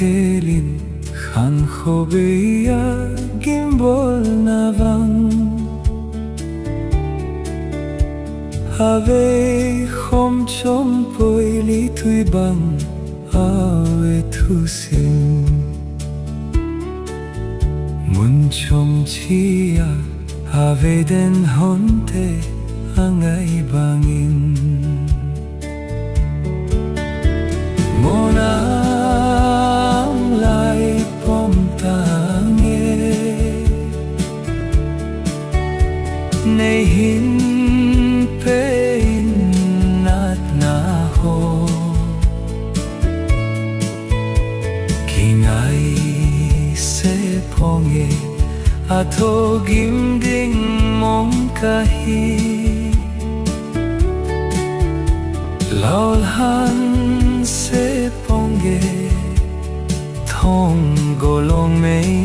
Helin Khan Khobeya Gimbol Navang Ave Khom Chom Poili Tui Bang Awe Thusin Mun Chom Chia Ave Den Honte Angai Bangin Monang Lai Pom Tange Nei Hin Pein Nat Na Ho Kingai Se Ponge Ato Gim Ding Mong Kahi Laol Han Se Ponge Thong Golong Mei